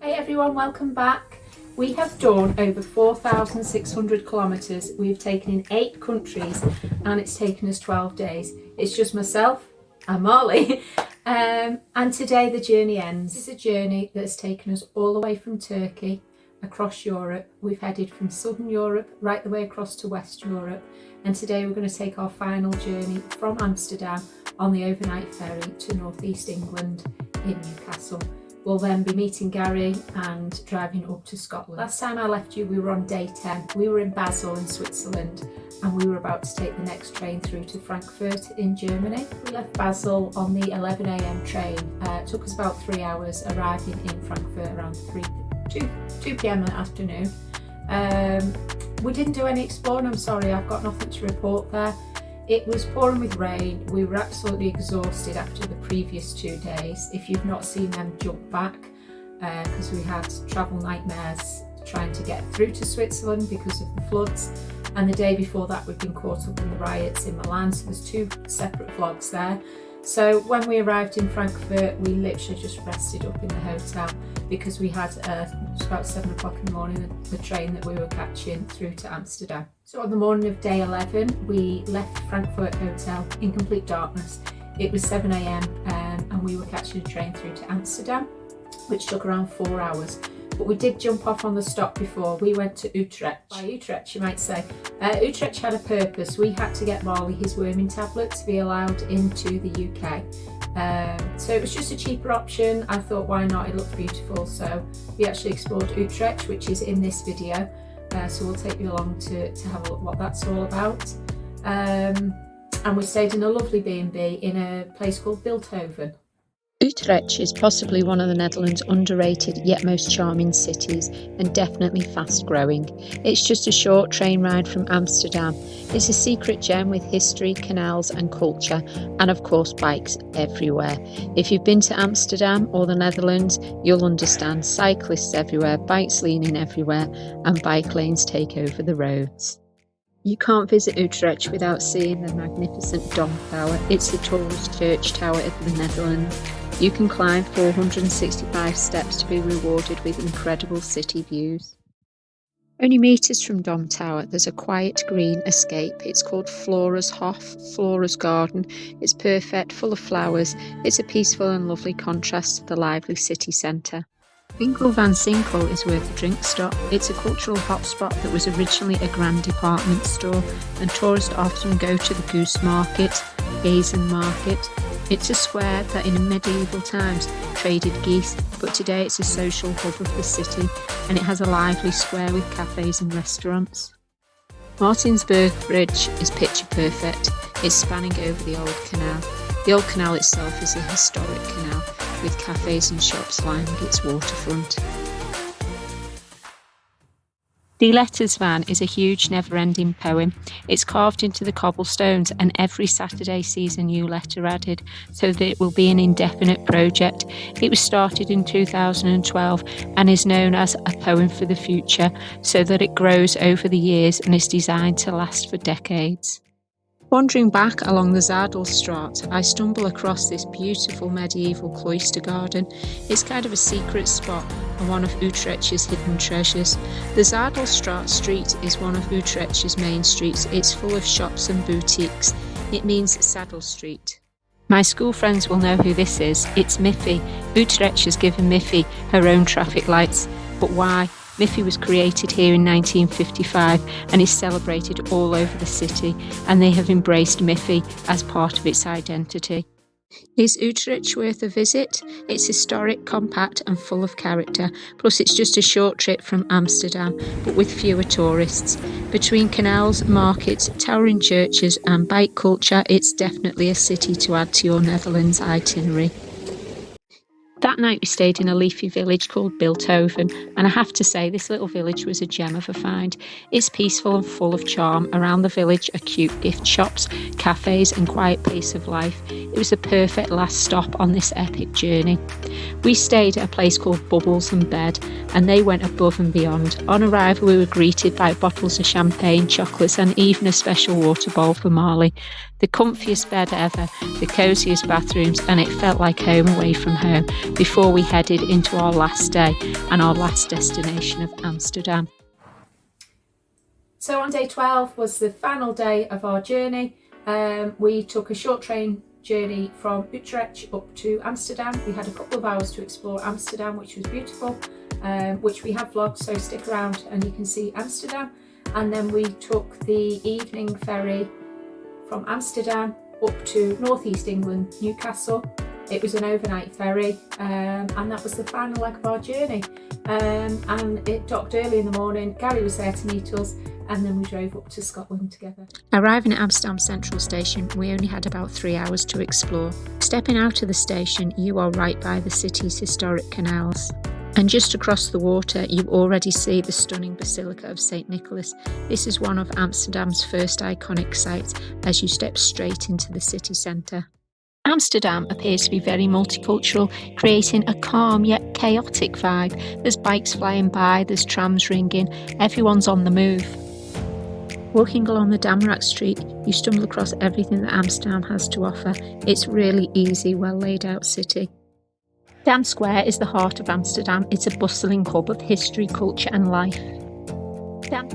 Hey everyone, welcome back. We have done over 4,600 kilometres. We've taken in 8 countries and it's taken us 12 days. It's just myself and Marley. And today the journey ends. This is a journey that has taken us all the way from Turkey across Europe. We've headed from Southern Europe right the way across to West Europe. And today we're going to take our final journey from Amsterdam on the overnight ferry to North East England in Newcastle. We'll then be meeting Gary and driving up to Scotland. Last time I left you, we were on day 10. We were in Basel in Switzerland and we were about to take the next train through to Frankfurt in Germany. We left Basel on the 11 a.m. train. It took us about 3 hours, arriving in Frankfurt around 2 p.m. in the afternoon. We didn't do any exploring, I'm sorry, I've got nothing to report there. It was pouring with rain. We were absolutely exhausted after the previous 2 days. If you've not seen them, jump back because we had travel nightmares trying to get through to Switzerland because of the floods. And the day before that, we'd been caught up in the riots in Milan. So there's 2 separate vlogs there. So when we arrived in Frankfurt, we literally just rested up in the hotel because we had it was about 7 o'clock in the morning, the train that we were catching through to Amsterdam. So on the morning of day 11, we left Frankfurt Hotel in complete darkness. It was 7 a.m. And we were catching a train through to Amsterdam, which took around 4 hours. But we did jump off on the stop before. We went to Utrecht. By Utrecht, you might say. Utrecht had a purpose. We had to get Marley his worming tablet to be allowed into the UK. So it was just a cheaper option. I thought, why not? It looked beautiful. So we actually explored Utrecht, which is in this video. So we'll take you along to have a look what that's all about. And we stayed in a lovely B&B in a place called Bilthoven. Utrecht is possibly one of the Netherlands' underrated yet most charming cities, and definitely fast growing. It's just a short train ride from Amsterdam. It's a secret gem with history, canals and culture, and of course bikes everywhere. If you've been to Amsterdam or the Netherlands, you'll understand cyclists everywhere, bikes leaning everywhere, and bike lanes take over the roads. You can't visit Utrecht without seeing the magnificent Dom Tower. It's the tallest church tower of the Netherlands. You can climb 465 steps to be rewarded with incredible city views. Only metres from Dom Tower, there's a quiet green escape. It's called Flora's Hof, Flora's Garden. It's perfect, full of flowers. It's a peaceful and lovely contrast to the lively city centre. Winkel van Sinkel is worth a drink stop. It's a cultural hotspot that was originally a grand department store, and tourists often go to the Goose market, Gazen market. It's a square that in medieval times traded geese, but today it's a social hub of the city, and it has a lively square with cafes and restaurants. Maartensburg Bridge is picture perfect. It's spanning over the old canal. The old canal itself is a historic canal, with cafes and shops lining its waterfront. The Lettersvan is a huge never-ending poem. It's carved into the cobblestones, and every Saturday sees a new letter added, so that it will be an indefinite project. It was started in 2012 and is known as a poem for the future, so that it grows over the years and is designed to last for decades. Wandering back along the Zandelstraat, I stumble across this beautiful medieval cloister garden. It's kind of a secret spot and one of Utrecht's hidden treasures. The Zandelstraat street is one of Utrecht's main streets. It's full of shops and boutiques. It means Saddle Street. My school friends will know who this is. It's Miffy. Utrecht has given Miffy her own traffic lights. But why? Miffy was created here in 1955 and is celebrated all over the city, and they have embraced Miffy as part of its identity. Is Utrecht worth a visit? It's historic, compact and full of character, plus it's just a short trip from Amsterdam, but with fewer tourists. Between canals, markets, towering churches and bike culture, it's definitely a city to add to your Netherlands itinerary. That night we stayed in a leafy village called Bilthoven, and I have to say this little village was a gem of a find. It's peaceful and full of charm. Around the village are cute gift shops, cafes and quiet pace of life. It was the perfect last stop on this epic journey. We stayed at a place called Bubbles and Bed, and they went above and beyond. On arrival we were greeted by bottles of champagne, chocolates and even a special water bowl for Marley. The comfiest bed ever, the cosiest bathrooms, and it felt like home away from home. Before before we headed into our last day and our last destination of Amsterdam. So on day 12 was the final day of our journey. We took a short train journey from Utrecht up to Amsterdam. We had a couple of hours to explore Amsterdam, which was beautiful, which we have vlogged, so stick around and you can see Amsterdam. And then we took the evening ferry from Amsterdam up to northeast England, Newcastle. It was an overnight ferry, and that was the final leg of our journey. And it docked early in the morning. Gary was there to meet us, and then we drove up to Scotland together. Arriving at Amsterdam Central Station, we only had about 3 hours to explore. Stepping out of the station, you are right by the city's historic canals. And just across the water, you already see the stunning Basilica of St. Nicholas. This is one of Amsterdam's first iconic sites as you step straight into the city centre. Amsterdam appears to be very multicultural, creating a calm yet chaotic vibe. There's bikes flying by, there's trams ringing, everyone's on the move. Walking along the Damrak Street, you stumble across everything that Amsterdam has to offer. It's really easy, well laid out city. Dam Square is the heart of Amsterdam. It's a bustling hub of history, culture and life.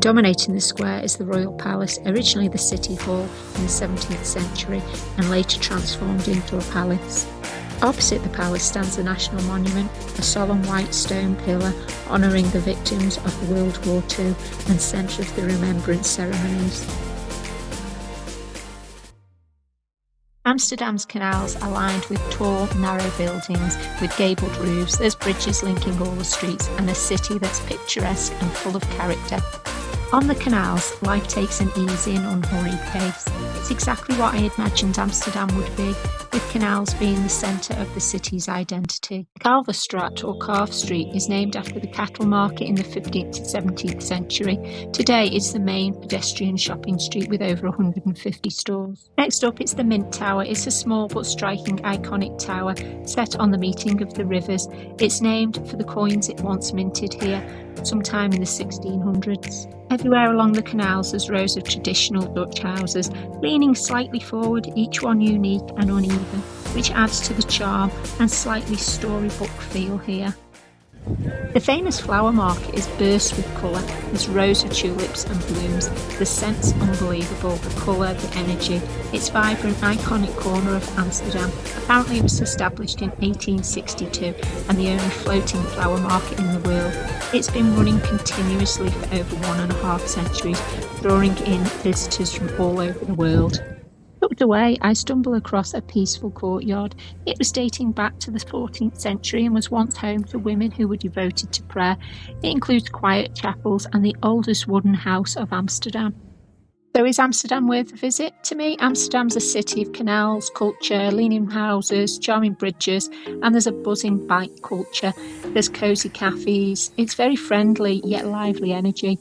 Dominating the square is the Royal Palace, originally the City Hall in the 17th century and later transformed into a palace. Opposite the palace stands the National Monument, a solemn white stone pillar honouring the victims of World War II and centre of the remembrance ceremonies. Amsterdam's canals are lined with tall, narrow buildings with gabled roofs. There's bridges linking all the streets and a city that's picturesque and full of character. On the canals, life takes an easy and unhurried pace. It's exactly what I imagined Amsterdam would be, with canals being the centre of the city's identity. Kalverstraat or Calf Street is named after the cattle market in the 15th to 17th century. Today it's the main pedestrian shopping street with over 150 stores. Next up it's the Mint Tower. It's a small but striking iconic tower set on the meeting of the rivers. It's named for the coins it once minted here, sometime in the 1600s. Everywhere along the canals there's rows of traditional Dutch houses, leaning slightly forward, each one unique and uneven, which adds to the charm and slightly storybook feel here. The famous flower market is burst with colour. There's rows of tulips and blooms. The scent's unbelievable, the colour, the energy. It's vibrant, iconic corner of Amsterdam. Apparently it was established in 1862 and the only floating flower market in the world. It's been running continuously for over 1.5 centuries, drawing in visitors from all over the world. Tucked away, I stumble across a peaceful courtyard. It was dating back to the 14th century and was once home to women who were devoted to prayer. It includes quiet chapels and the oldest wooden house of Amsterdam. So is Amsterdam worth a visit? To me, Amsterdam's a city of canals, culture, leaning houses, charming bridges, and there's a buzzing bike culture. There's cosy cafes. It's very friendly yet lively energy.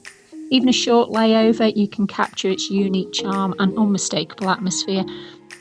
Even a short layover, you can capture its unique charm and unmistakable atmosphere.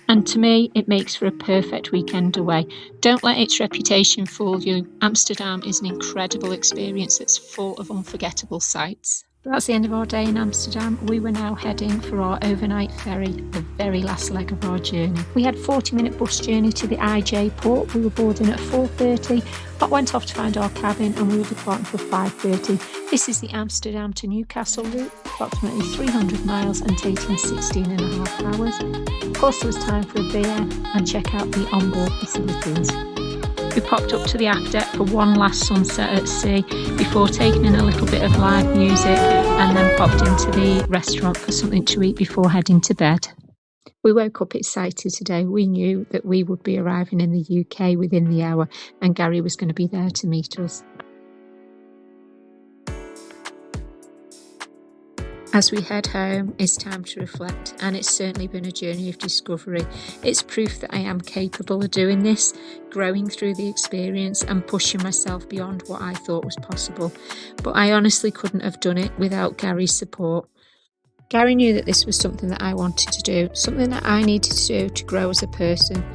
And to me, it makes for a perfect weekend away. Don't let its reputation fool you. Amsterdam is an incredible experience that's full of unforgettable sights. That's the end of our day in Amsterdam. We were now heading for our overnight ferry, the very last leg of our journey. We had a 40-minute bus journey to the IJ port. We were boarding at 4:30, but went off to find our cabin and we were departing for 5:30. This is the Amsterdam to Newcastle route, approximately 300 miles and taking 16.5 hours. Of course, there was time for a beer and check out the onboard facilities. We popped up to the aft deck for one last sunset at sea before taking in a little bit of live music and then popped into the restaurant for something to eat before heading to bed. We woke up excited today. We knew that we would be arriving in the UK within the hour and Gary was going to be there to meet us. As we head home, it's time to reflect, and it's certainly been a journey of discovery. It's proof that I am capable of doing this, growing through the experience and pushing myself beyond what I thought was possible. But I honestly couldn't have done it without Gary's support. Gary knew that this was something that I wanted to do, something that I needed to do to grow as a person.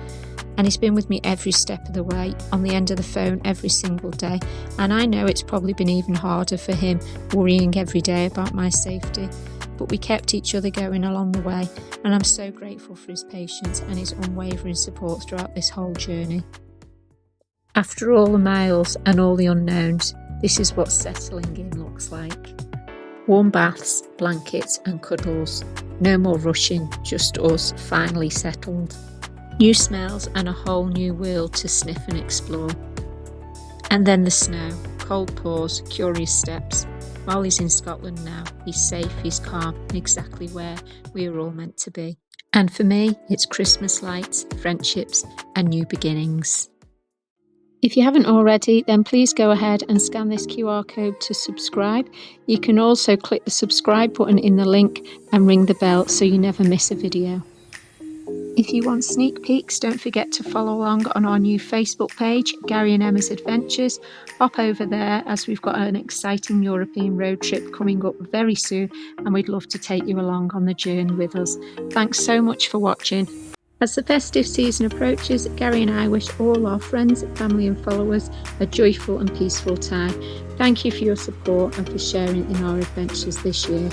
And he's been with me every step of the way, on the end of the phone every single day. And I know it's probably been even harder for him, worrying every day about my safety. But we kept each other going along the way, and I'm so grateful for his patience and his unwavering support throughout this whole journey. After all the miles and all the unknowns, this is what settling in looks like. Warm baths, blankets and cuddles. No more rushing, just us finally settled. New smells and a whole new world to sniff and explore. And then the snow, cold paws, curious steps. Marley's in Scotland now. He's safe, he's calm, and exactly where we were all meant to be. And for me, it's Christmas lights, friendships and new beginnings. If you haven't already, then please go ahead and scan this QR code to subscribe. You can also click the subscribe button in the link and ring the bell so you never miss a video. If you want sneak peeks, don't forget to follow along on our new Facebook page, Gary and Emma's Adventures. Hop over there as we've got an exciting European road trip coming up very soon and we'd love to take you along on the journey with us. Thanks so much for watching. As the festive season approaches, Gary and I wish all our friends, family and followers a joyful and peaceful time. Thank you for your support and for sharing in our adventures this year.